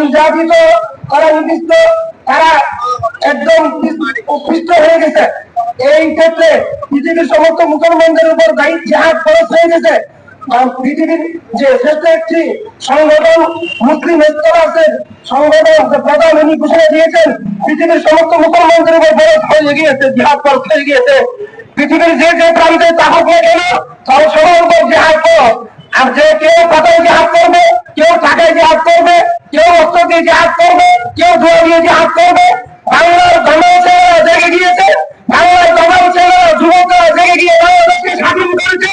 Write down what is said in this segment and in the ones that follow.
নির্যাতিত, তারা নির্দিষ্ট, তারা একদম পৃষ্ঠ হয়ে গেছে। এই ক্ষেত্রে পৃথিবীর সমস্ত মুসলমানদের উপর জিহাদ ফরজ হয়ে গেছে। পৃথিবীর যে শ্রেষ্ঠ একটি সংগঠন মুসলিম স্তরাসের সংগঠন প্রধান উনি ঘোষণা দিয়েছেন পৃথিবীর সমস্ত মুসলমানদের উপর ফরজ হয়ে গিয়েছে, জিহাদ ফরজ হয়ে গিয়েছে। পৃথিবীর যে যে প্রান্তে থাকুক না কেন তাও সবার উপর জিহাদ ফরজ। আর যে কেউ পাতায় জিহাদ করবে, কেউ টাকায় জিহাদ করবে, কেউ অস্ত্র দিয়ে জিহাদ করবে, কেউ ধোয়া দিয়ে জিহাদ করবে। বাংলার জনগণ ছেলেরা জেগে গিয়েছে, বাংলার জনগণ ছেলেরা যুবকরা জেগে গিয়ে বাংলাদেশকে স্বাধীন করেছে।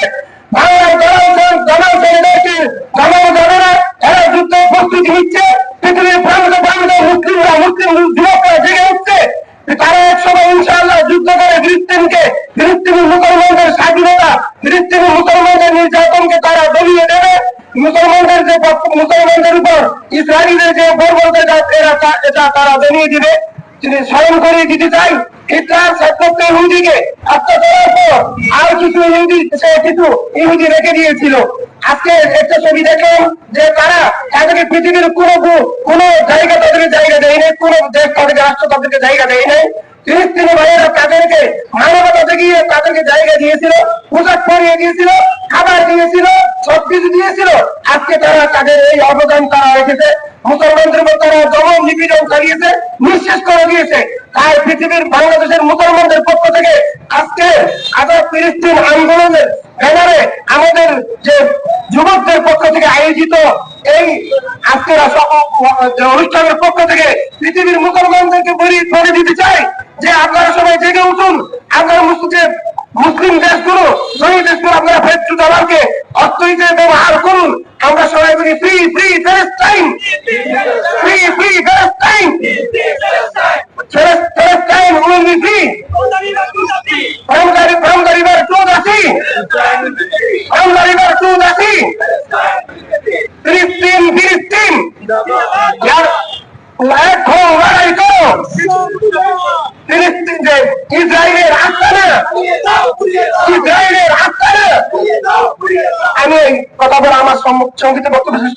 বাংলার জনগণ ছেলেদেরকে জনগণেরা এরা যুদ্ধ প্রস্তুতি নিচ্ছে। পৃথিবীর প্রান্তে প্রান্তে মুসলিমরা, মুসলিম যুবকরা জেগে উঠছে। তারা একসময় ইনশাআল্লাহ যুদ্ধ করে ফিলিস্তিনি মুসলমানদের স্বাধীনতা, ফিলিস্তিনি মুসলমানদের নির্যাতনকে তারা দমিয়ে দেবে। মুসলমানদের উপর ইসরায়েলের যে বর্বরতা এটা তারা দমিয়ে দিবে। তিনি স্মরণ করিয়ে দিতে চাই হিটলার সত্য ইহুদিকে হত্যা করার পর আর কিছু ইহুদি রেখে দিয়েছিল। আজকে একটা ছবি দেখলাম যে তারা তাদেরকে পৃথিবীর কোন জায়গা তাদেরকে জায়গা দেয় নাই, কোন দেশ তাদেরকে রাষ্ট্র তাদেরকে জায়গা দেয় নাই। ফিলিস্তিনি ভাইয়েরা তাদেরকে মানবতা দেখিয়ে তাদেরকে জায়গা দিয়েছিল, পোশাক পরিয়ে দিয়েছিল, খাবার দিয়েছিল, সবকিছু দিয়েছিল। আজকে তারা তাদের এই অবদান তারা রেখেছে, মুসলমানদের উপর তারা জবর নিপীড়ন চালিয়েছে, নিঃশেষ করে দিয়েছে। তাই পৃথিবীর বাংলাদেশের মুসলমানদের পক্ষ থেকে আজকে আজাদ ফিলিস্তিন আন্দোলনের ব্যানারে আমাদের যে যুবকদের পক্ষ থেকে আয়োজিত এই আজকের অনুষ্ঠানের পক্ষ থেকে পৃথিবীর মুসলমানদেরকে বলে দিতে চাই যে আপনারা সবাই জেগে উঠুন। আপনারা মুসলিম দেশগুলো, শহীদ দেশগুলো আপনারা ফেরত দালালকে অস্ত্র হিসেবে ব্যবহার করুন। আমরা সবাই বলি free free Palestine, free free Palestine, Palestine will be free. From the river to the sea. From the river to the sea. Philistine, Philistine. Let home where I go. Philistine, Israeler Hassana. Israeler Hassana. আমি কথা বলে আমার সংক্ষিপ্ত বক্তব্য শেষ